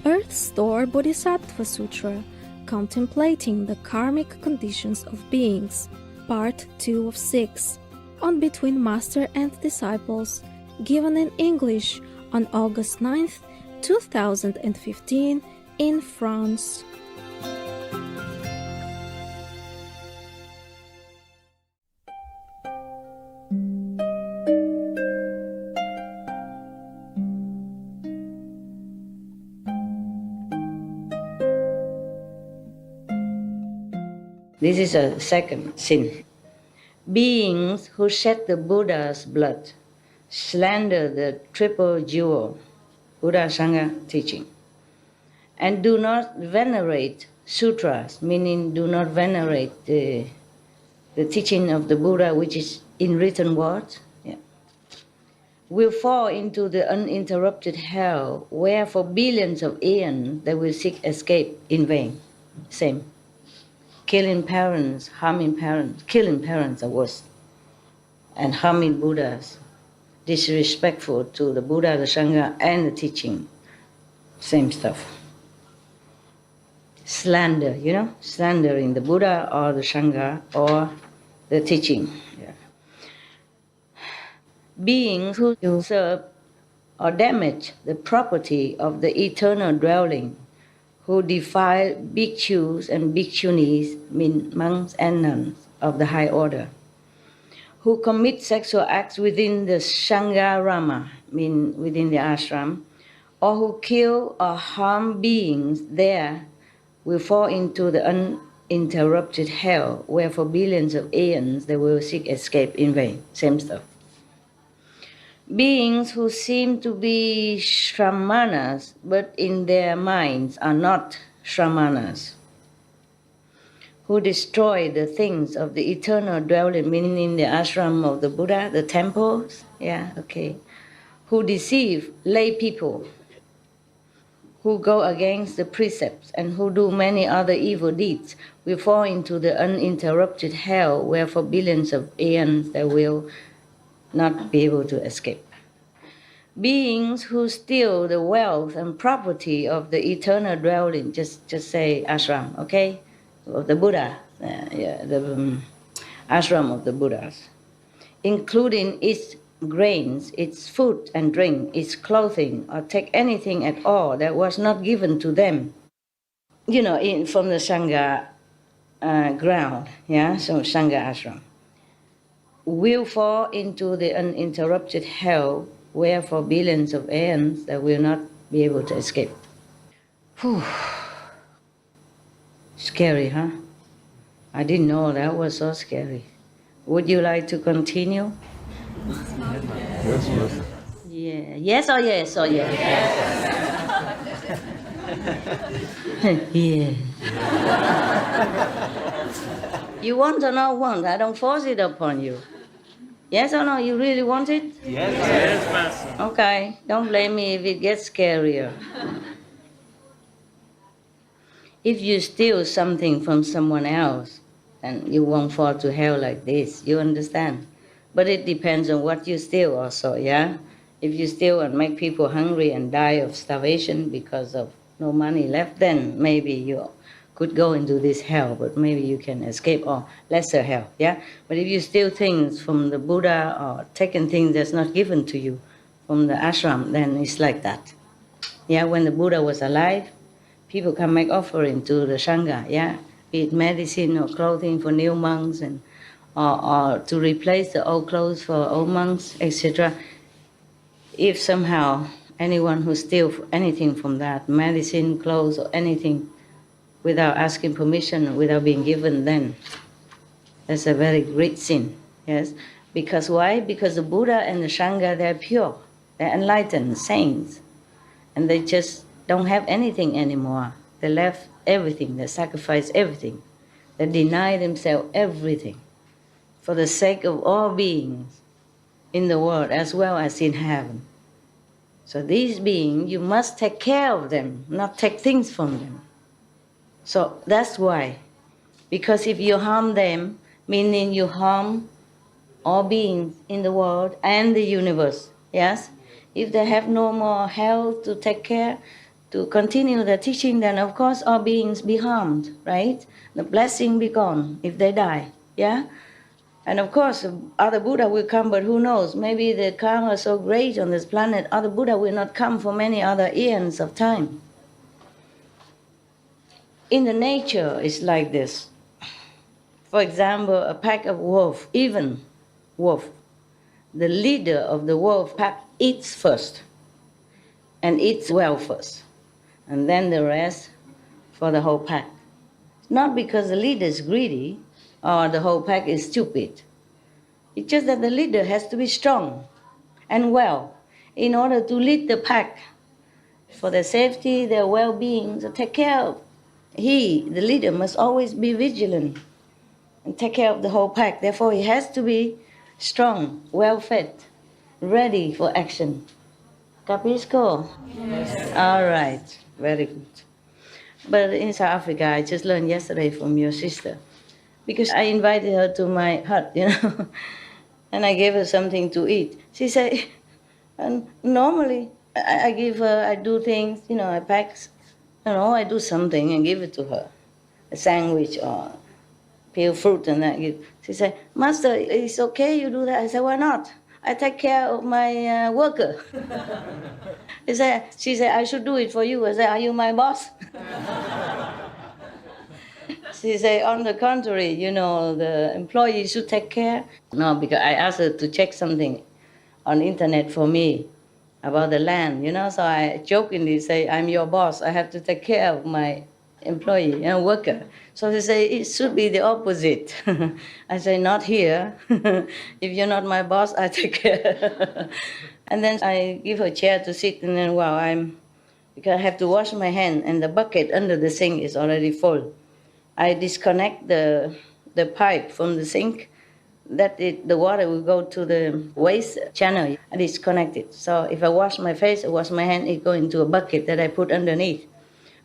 Earth Store Bodhisattva Sutra, Contemplating the Karmic Conditions of Beings, Part 2 of 6, on Between Master and Disciples, given in English on August 9th, 2015 in France. This is a second sin. Beings who shed the Buddha's blood slander the triple jewel, Buddha Sangha teaching, and do not venerate sutras, meaning do not venerate the teaching of the Buddha, which is in written words, will fall into the uninterrupted hell, where for billions of aeons they will seek escape in vain. Same. Killing parents, harming parents, killing parents are worse, and harming Buddhas, disrespectful to the Buddha, the Sangha, and the teaching, same stuff. Slander, slandering the Buddha or the Sangha or the teaching. Beings who usurp or damage the property of the eternal dwelling, who defile bhikkhus and bhikkhunis, mean monks and nuns of the high order, who commit sexual acts within the Sangharama, mean within the ashram, or who kill or harm beings there, will fall into the uninterrupted hell, where for billions of aeons they will seek escape in vain. Same stuff. Beings who seem to be shramanas, but in their minds are not shramanas, who destroy the things of the eternal dwelling, meaning the ashram of the Buddha, the temples, who deceive lay people, who go against the precepts, and who do many other evil deeds, will fall into the uninterrupted hell, where for billions of aeons they will not be able to escape. Beings who steal the wealth and property of the eternal dwelling, just say ashram, of the Buddha, the ashram of the Buddhas, including its grains, its food and drink, its clothing, or take anything at all that was not given to them, from the Sangha ground, so Sangha ashram, will fall into the uninterrupted hell, where for billions of aeons they will not be able to escape. Whew. Scary, huh? I didn't know that was so scary. Would you like to continue? Yes. Yeah. Yes or yes or yes? Yeah. You want or not want? I don't force it upon you. Yes or no? You really want it? Yes, Master. Okay. Don't blame me if it gets scarier. If you steal something from someone else, then you won't fall to hell like this. You understand? But it depends on what you steal also, yeah? If you steal and make people hungry and die of starvation because of no money left, then maybe you could go into this hell, but maybe you can escape or lesser hell, yeah? But if you steal things from the Buddha or taking things that's not given to you from the ashram, then it's like that. Yeah, when the Buddha was alive, people can make offering to the Sangha, be it medicine or clothing for new monks, and or to replace the old clothes for old monks, etc. If somehow anyone who steals anything from that, medicine, clothes, or anything, without asking permission, without being given, then that's a very great sin, yes? Because why? Because the Buddha and the Sangha, they're pure, they're enlightened saints, and they just don't have anything anymore. They left everything, they sacrificed everything. They deny themselves everything for the sake of all beings in the world as well as in heaven. So these beings, you must take care of them, not take things from them. So that's why. Because if you harm them, meaning you harm all beings in the world and the universe, yes? If they have no more health to take care, to continue the teaching, then of course all beings be harmed, right? The blessing be gone if they die, yeah? And of course, other Buddha will come, but who knows? Maybe the karma is so great on this planet, other Buddha will not come for many other eons of time. In the nature, it's like this. For example, a pack of wolves, even wolf, the leader of the wolf pack eats first, and eats well first, and then the rest for the whole pack. Not because the leader is greedy or the whole pack is stupid. It's just that the leader has to be strong and well in order to lead the pack for their safety, their well-being, to take care of. He, the leader, must always be vigilant and take care of the whole pack. Therefore, he has to be strong, well-fed, ready for action. Capisco? Yes. All right, very good. But in South Africa, I just learned yesterday from your sister, because I invited her to my hut, and I gave her something to eat. She said, and normally I give her, I do things, I pack, I do something and give it to her, a sandwich or peel fruit and that. She said, Master, it's okay you do that? I said, why not? I take care of my worker. She said, I should do it for you. I said, are you my boss? She said, on the contrary, the employee should take care. No, because I asked her to check something on internet for me about the land, so I jokingly say, I'm your boss. I have to take care of my employee, worker. So they say, it should be the opposite. I say, not here. If you're not my boss, I take care. And then I give her a chair to sit, and then, because I have to wash my hand, and the bucket under the sink is already full. I disconnect the pipe from the sink, the water will go to the waste channel, and it's connected. So if I wash my face, I wash my hand, it goes into a bucket that I put underneath.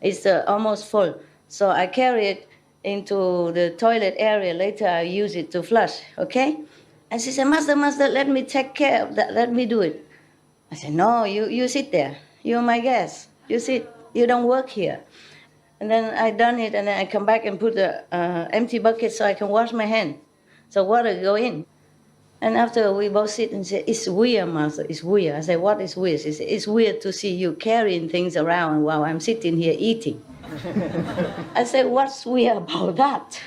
It's almost full. So I carry it into the toilet area. Later I use it to flush, okay? And she said, Master, let me take care of that. Let me do it. I said, no, you sit there. You're my guest. You sit. You don't work here. And then I done it, and then I come back and put the empty bucket so I can wash my hand. So water go in. And after we both sit and say, it's weird, Master, it's weird. I say, what is weird? She said, it's weird to see you carrying things around while I'm sitting here eating. I said, what's weird about that?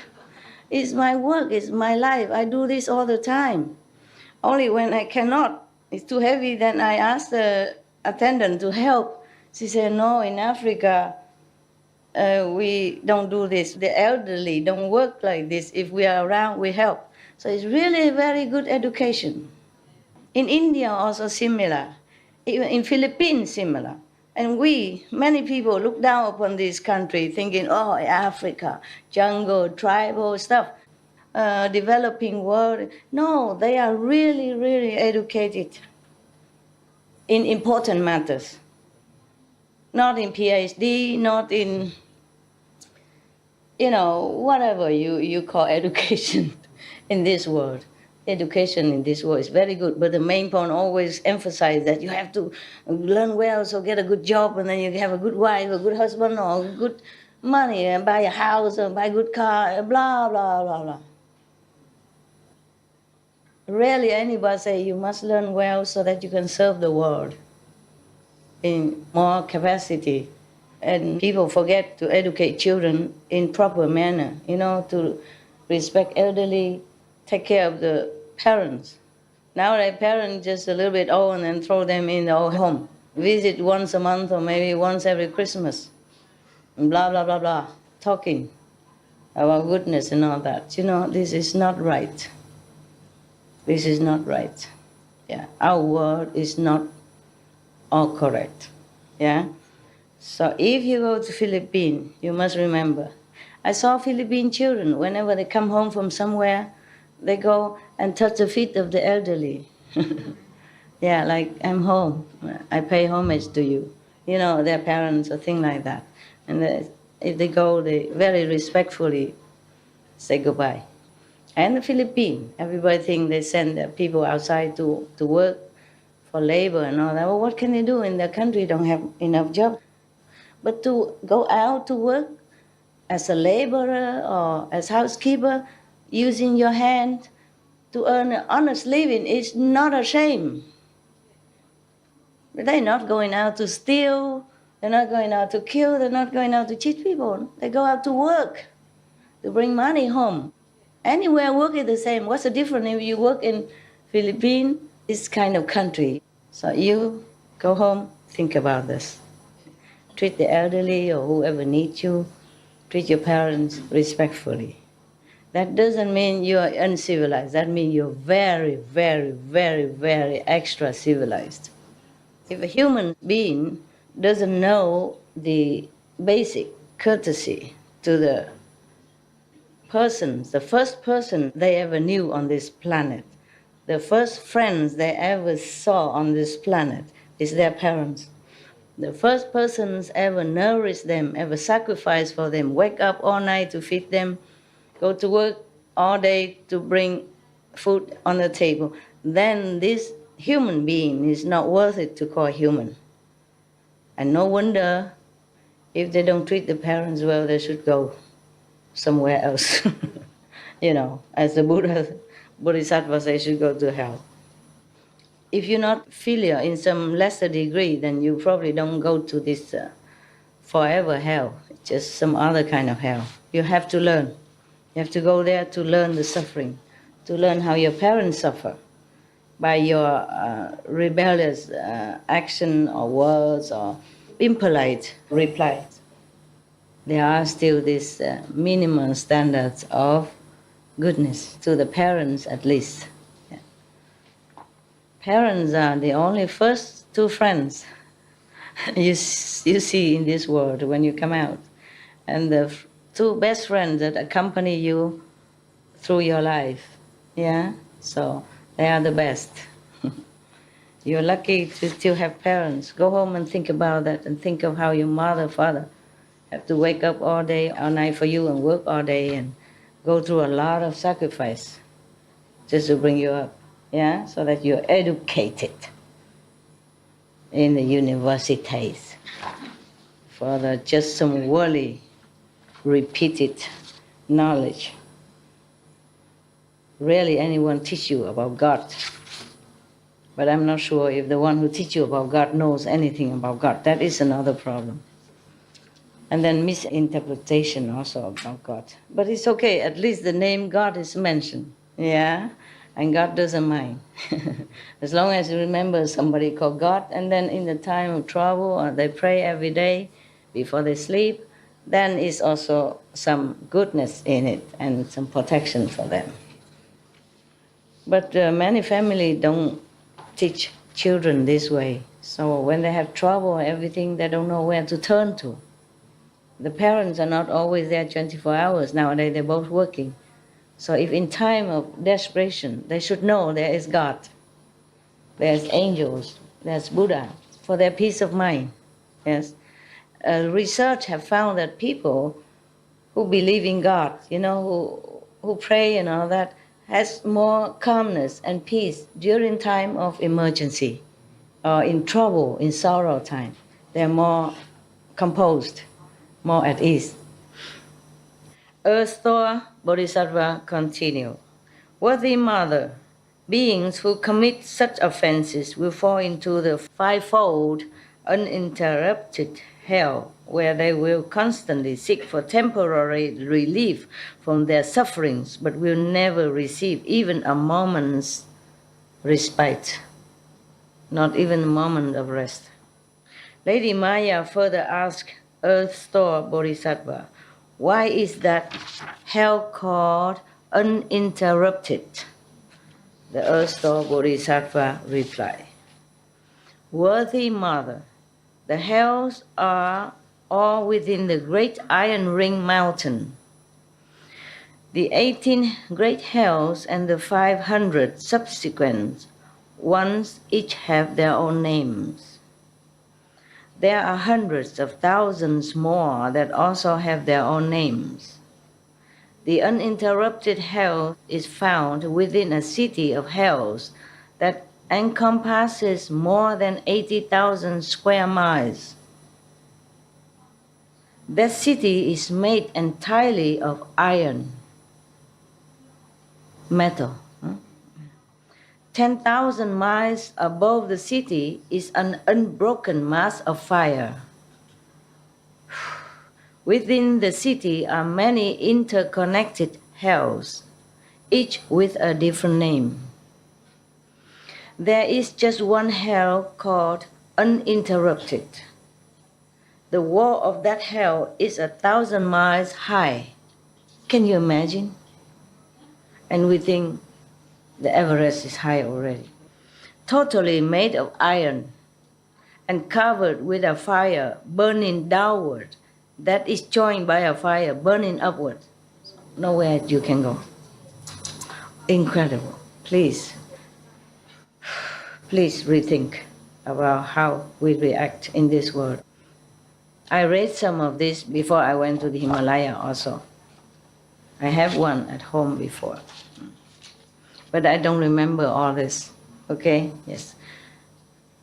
It's my work, it's my life. I do this all the time. Only when I cannot, it's too heavy, then I ask the attendant to help. She said, no, in Africa, we don't do this. The elderly don't work like this. If we are around, we help. So it's really a very good education. In India also similar. Even in Philippines similar. And many people look down upon this country thinking, oh, Africa, jungle, tribal stuff, developing world. No, they are really, really educated in important matters. Not in PhD, not in, whatever you call education in this world. Education in this world is very good, but the main point always emphasize that you have to learn well, so get a good job, and then you have a good wife, a good husband, or good money, and buy a house, and buy a good car, blah, blah, blah, blah. Rarely anybody say you must learn well so that you can serve the world in more capacity. And people forget to educate children in proper manner, to respect elderly, take care of the parents. Now the parents just a little bit old and then throw them in the old home. Visit once a month or maybe once every Christmas. And blah, blah, blah, blah. Talking about goodness and all that. This is not right. This is not right. Yeah, our world is not all correct. Yeah? So if you go to Philippines, you must remember, I saw Philippine children, whenever they come home from somewhere, they go and touch the feet of the elderly. Yeah, like, I'm home. I pay homage to you. Their parents or things like that. And if they go, they very respectfully say goodbye. And the Philippines, everybody thinks they send their people outside to work for labor and all that. Well, what can they do in their country? Don't have enough jobs. But to go out to work as a laborer or as housekeeper, using your hand to earn an honest living is not a shame. They're not going out to steal, they're not going out to kill, they're not going out to cheat people. They go out to work, to bring money home. Anywhere work is the same. What's the difference if you work in Philippines, this kind of country? So you go home, think about this. Treat the elderly or whoever needs you. Treat your parents respectfully. That doesn't mean you are uncivilized. That means you're very, very, very, very extra civilized. If a human being doesn't know the basic courtesy to the persons, the first person they ever knew on this planet, the first friends they ever saw on this planet is their parents. The first persons ever nourished them, ever sacrificed for them, wake up all night to feed them, go to work all day to bring food on the table, then this human being is not worth it to call human. And no wonder if they don't treat the parents well, they should go somewhere else. As the Bodhisattva says, should go to hell. If you're not filial in some lesser degree, then you probably don't go to this forever hell, just some other kind of hell. You have to learn. You have to go there to learn the suffering, to learn how your parents suffer by your rebellious action or words or impolite replies. There are still these minimum standards of goodness, to the parents at least. Yeah. Parents are the only first two friends you see in this world when you come out, and the two best friends that accompany you through your life. Yeah, so they are the best. You're lucky to still have parents. Go home and think about that, and think of how your mother, father have to wake up all day, all night for you and work all day and go through a lot of sacrifice just to bring you up, yeah, so that you're educated in the universities for just some worldly repeated knowledge. Rarely anyone teach you about God. But I'm not sure if the one who teach you about God knows anything about God. That is another problem. And then misinterpretation also about God. But it's okay, at least the name God is mentioned. Yeah? And God doesn't mind. As long as you remember somebody called God, and then in the time of trouble, or they pray every day before they sleep, then it's also some goodness in it and some protection for them. But many families don't teach children this way. So when they have trouble and everything, they don't know where to turn to. The parents are not always there 24 hours. Nowadays, they're both working. So if in time of desperation, they should know there is God, there's angels, there's Buddha, for their peace of mind. Yes. Research have found that people who believe in God, who pray and all that, has more calmness and peace during time of emergency or in trouble, in sorrow time. They're more composed, more at ease. Earth-Thor Bodhisattva continued, "Worthy Mother, beings who commit such offenses will fall into the fivefold uninterrupted hell, where they will constantly seek for temporary relief from their sufferings, but will never receive even a moment's respite, not even a moment of rest." Lady Maya further asked Earth-Thor Bodhisattva, "Why is that hell called uninterrupted?" The Earth-Thor Bodhisattva replied, "Worthy Mother, the hells are all within the great iron ring mountain. The 18 great hells and the 500 subsequent ones each have their own names. There are hundreds of thousands more that also have their own names. The uninterrupted hell is found within a city of hells that encompasses more than 80,000 square miles. That city is made entirely of iron, metal. 10,000 miles above the city is an unbroken mass of fire. Within the city are many interconnected hells, each with a different name. There is just one hell called uninterrupted. The wall of that hell is 1,000 miles high. Can you imagine? And we think the Everest is high already. Totally made of iron and covered with a fire burning downward that is joined by a fire burning upward. Nowhere you can go. Incredible. Please rethink about how we react in this world. I read some of this before I went to the Himalaya also. I have one at home before. But I don't remember all this. Okay? Yes.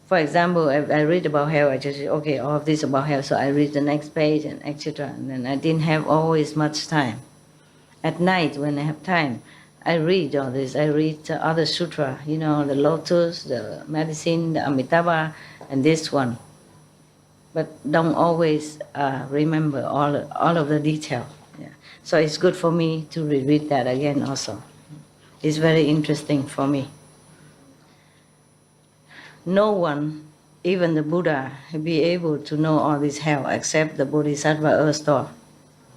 For example, I read about hell, I just say, okay, all of this about hell, so I read the next page and etc. And then I didn't have always much time. At night, when I have time, I read all this. I read the other sutra, the Lotus, the Medicine, the Amitabha, and this one. But don't always remember all of the detail. Yeah. So it's good for me to reread that again also. It's very interesting for me. No one, even the Buddha, will be able to know all this hell except the Bodhisattva earth store.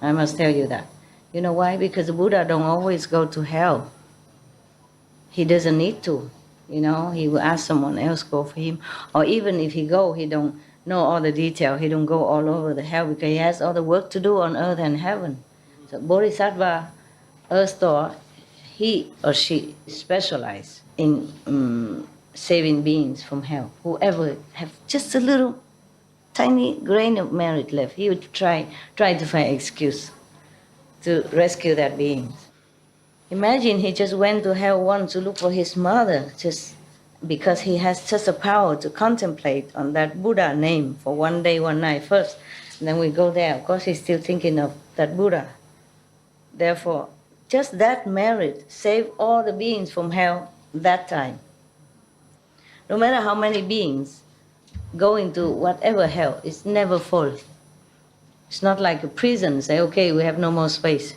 I must tell you that. You know why? Because the Buddha don't always go to hell. He doesn't need to. He will ask someone else go for him. Or even if he go, he don't know all the detail. He don't go all over the hell because he has all the work to do on earth and heaven. So Bodhisattva earth store, he or she specialize in saving beings from hell. Whoever have just a little tiny grain of merit left, he would try to find excuse to rescue that being. Imagine he just went to hell once to look for his mother, just because he has such a power to contemplate on that Buddha name for one day, one night first. And then we go there. Of course, he's still thinking of that Buddha. Therefore, just that merit saved all the beings from hell that time. No matter how many beings go into whatever hell, it's never full. It's not like a prison, say, okay, we have no more space.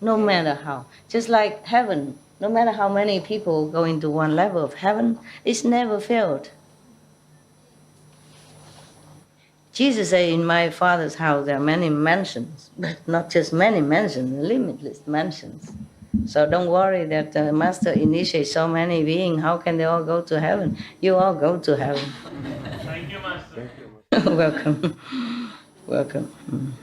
No matter how. Just like heaven, no matter how many people go into one level of heaven, it's never filled. Jesus said, in my Father's house there are many mansions, but not just many mansions, limitless mansions. So don't worry that the Master initiates so many beings. How can they all go to heaven? You all go to heaven. Thank you, Master. Welcome. Welcome.